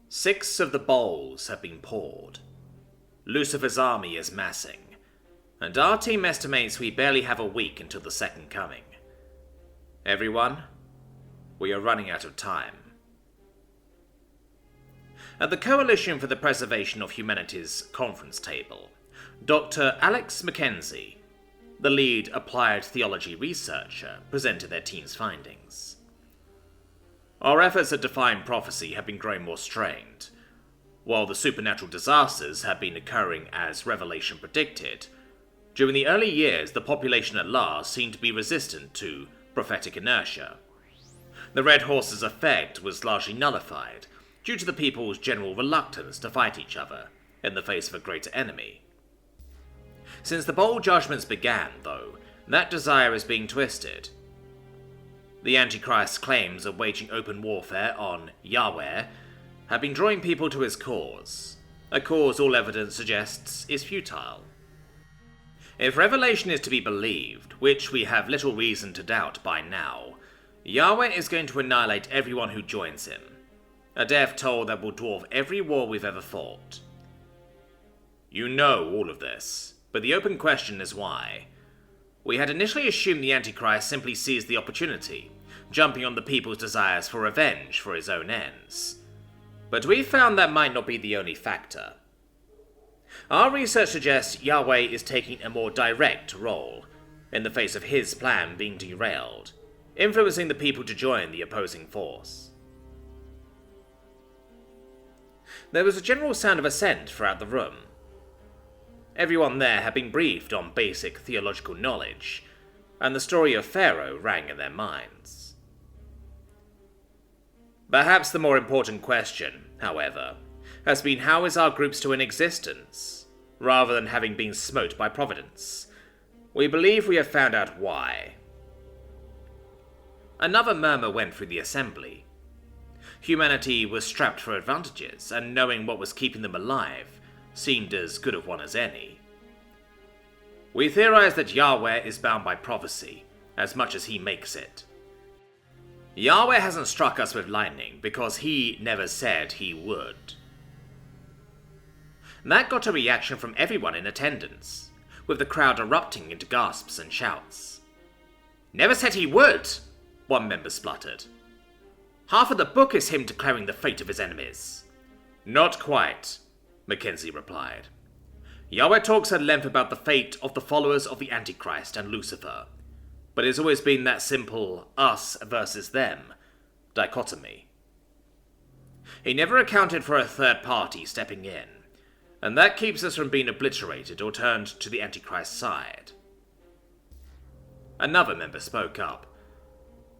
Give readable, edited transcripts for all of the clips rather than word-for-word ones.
6 of the bowls have been poured. Lucifer's army is massing, and our team estimates we barely have a week until the second coming. Everyone, we are running out of time. At the Coalition for the Preservation of Humanity's conference table, Dr. Alex Mackenzie, the lead applied theology researcher, presented their team's findings. Our efforts at defying prophecy have been growing more strained. While the supernatural disasters have been occurring as Revelation predicted, during the early years the population at large seemed to be resistant to prophetic inertia. The Red Horse's effect was largely nullified due to the people's general reluctance to fight each other in the face of a greater enemy. Since the bowl judgments began, though, that desire is being twisted. The Antichrist's claims of waging open warfare on Yahweh have been drawing people to his cause, a cause all evidence suggests is futile. If Revelation is to be believed, which we have little reason to doubt by now, Yahweh is going to annihilate everyone who joins him, a death toll that will dwarf every war we've ever fought. You know all of this, but the open question is why. We had initially assumed the Antichrist simply seized the opportunity, jumping on the people's desires for revenge for his own ends. But we found that might not be the only factor. Our research suggests Yahweh is taking a more direct role, in the face of his plan being derailed, influencing the people to join the opposing force. There was a general sound of assent throughout the room. Everyone there had been briefed on basic theological knowledge, and the story of Pharaoh rang in their minds. Perhaps the more important question, however, has been how is our group still in existence, rather than having been smote by Providence. We believe we have found out why. Another murmur went through the assembly. Humanity was strapped for advantages, and knowing what was keeping them alive seemed as good a one as any. We theorize that Yahweh is bound by prophecy, as much as he makes it. Yahweh hasn't struck us with lightning because he never said he would. That got a reaction from everyone in attendance, with the crowd erupting into gasps and shouts. "Never said he would," one member spluttered. "Half of the book is him declaring the fate of his enemies." "Not quite," Mackenzie replied. "Yahweh talks at length about the fate of the followers of the Antichrist and Lucifer, but it's always been that simple us versus them dichotomy. He never accounted for a third party stepping in, and that keeps us from being obliterated or turned to the Antichrist's side." Another member spoke up.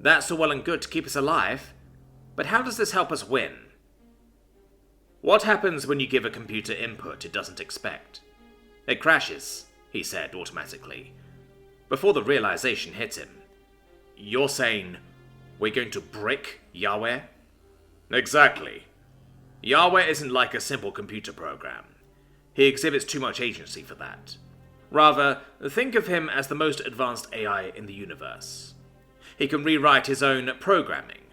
"That's all well and good to keep us alive, but how does this help us win?" "What happens when you give a computer input it doesn't expect? It crashes," he said automatically, before the realization hit him. "You're saying we're going to brick Yahweh?" "Exactly. Yahweh isn't like a simple computer program. He exhibits too much agency for that. Rather, think of him as the most advanced AI in the universe. He can rewrite his own programming,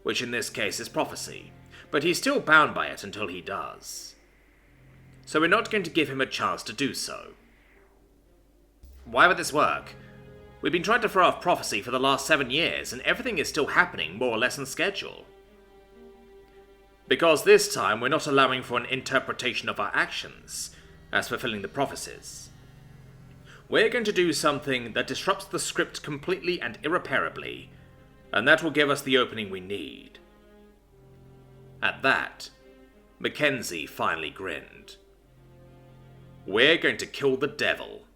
which in this case is prophecy, but he's still bound by it until he does. So we're not going to give him a chance to do so." "Why would this work? We've been trying to throw off prophecy for the last 7 years, and everything is still happening more or less on schedule." "Because this time we're not allowing for an interpretation of our actions as fulfilling the prophecies. We're going to do something that disrupts the script completely and irreparably, and that will give us the opening we need." At that, Mackenzie finally grinned. "We're going to kill the devil."